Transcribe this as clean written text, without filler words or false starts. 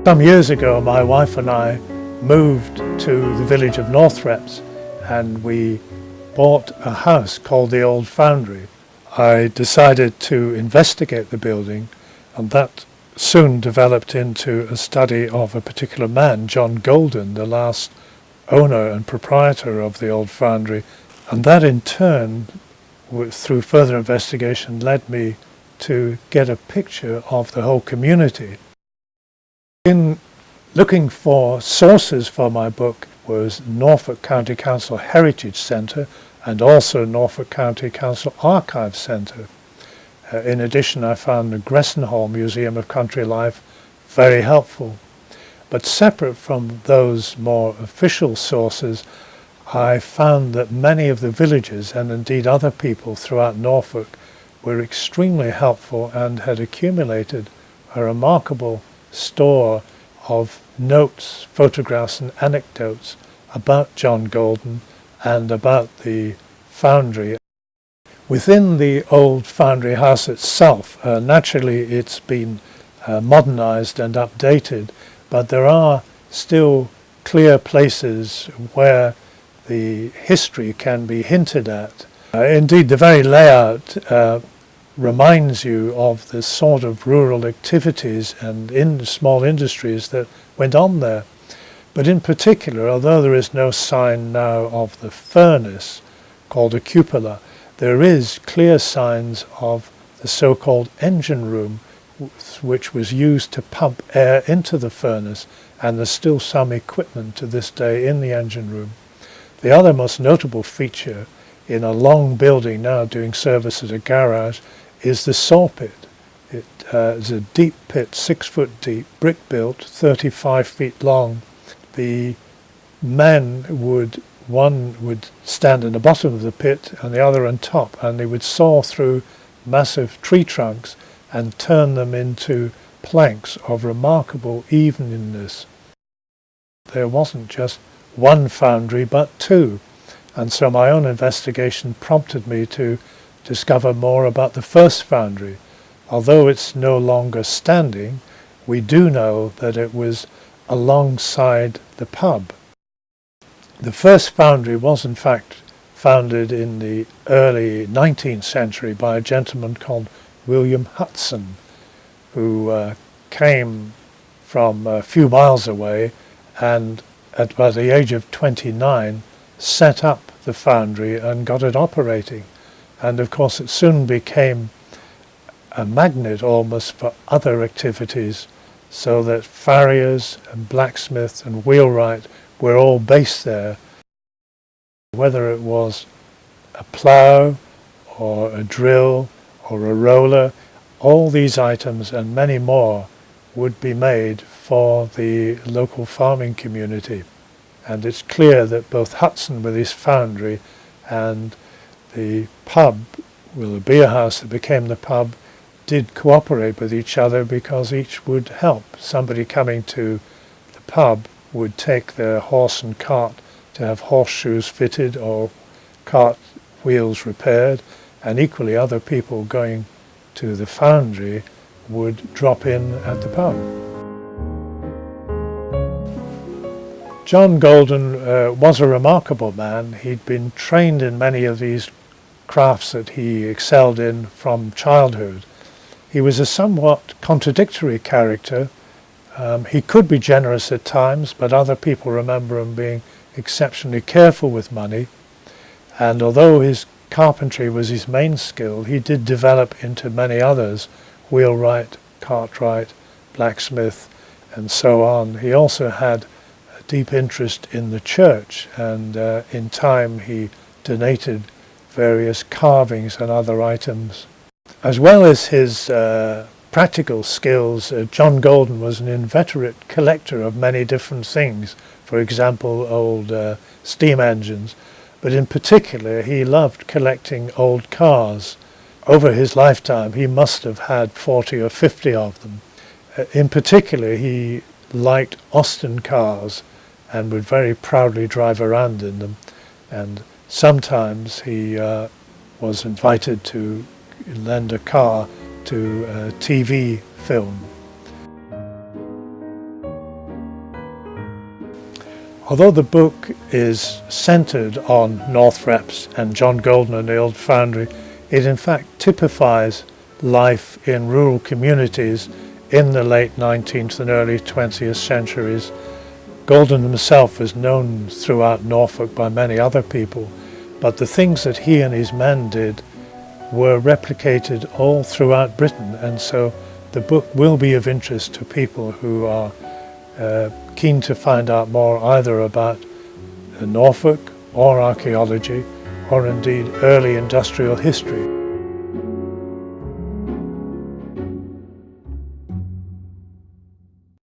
Some years ago, my wife and I moved to the village of Northrepps, and we bought a house called the Old Foundry. I decided to investigate the building, and that soon developed into a study of a particular man, John Golden, the last owner and proprietor of the Old Foundry, and that in turn, through further investigation, led me to get a picture of the whole community. In looking for sources for my book was Norfolk County Council Heritage Centre and also Norfolk County Council Archive Centre. In addition, I found the Gresson Hall Museum of Country Life very helpful. But separate from those more official sources, I found that many of the villagers and indeed other people throughout Norfolk were extremely helpful and had accumulated a remarkable store of notes, photographs and anecdotes about John Golden and about the foundry. Within the Old Foundry house itself, naturally it's been modernized and updated, but there are still clear places where the history can be hinted at. Indeed, the very layout reminds you of the sort of rural activities and small industries that went on there. But in particular, although there is no sign now of the furnace called a cupola, there is clear signs of the so-called engine room, which was used to pump air into the furnace, and there's still some equipment to this day in the engine room. The other most notable feature in a long building now doing service as a garage is the saw pit. It is a deep pit, 6 foot deep, brick built, 35 feet long. The men one would stand in the bottom of the pit and the other on top, and they would saw through massive tree trunks and turn them into planks of remarkable evenness. There wasn't just one foundry, but two. And so my own investigation prompted me to discover more about the first foundry. Although it's no longer standing, we do know that it was alongside the pub. The first foundry was in fact founded in the early 19th century by a gentleman called William Hudson, who came from a few miles away and at about the age of 29 set up the foundry and got it operating. And of course it soon became a magnet almost for other activities, so that farriers and blacksmiths and wheelwright were all based there. Whether it was a plough or a drill or a roller, all these items and many more would be made for the local farming community. And it's clear that both Hudson with his foundry and the pub, well, the beer house that became the pub, did cooperate with each other because each would help. Somebody coming to the pub would take their horse and cart to have horseshoes fitted or cart wheels repaired, and equally other people going to the foundry would drop in at the pub. John Golden was a remarkable man. He'd been trained in many of these crafts that he excelled in from childhood. He was a somewhat contradictory character. He could be generous at times, but other people remember him being exceptionally careful with money. And although his carpentry was his main skill, he did develop into many others: wheelwright, cartwright, blacksmith, and so on. He also had a deep interest in the church, and in time he donated various carvings and other items. As well as his practical skills, John Golden was an inveterate collector of many different things. For example, old steam engines, but in particular he loved collecting old cars. Over his lifetime he must have had 40 or 50 of them. In particular he liked Austin cars and would very proudly drive around in them, and sometimes he was invited to lend a car to a TV film. Although the book is centred on Northrepps and John Golden and the old foundry, it in fact typifies life in rural communities in the late 19th and early 20th centuries. Golden himself was known throughout Norfolk by many other people, but the things that he and his men did were replicated all throughout Britain, and so the book will be of interest to people who are keen to find out more either about Norfolk or archaeology or indeed early industrial history.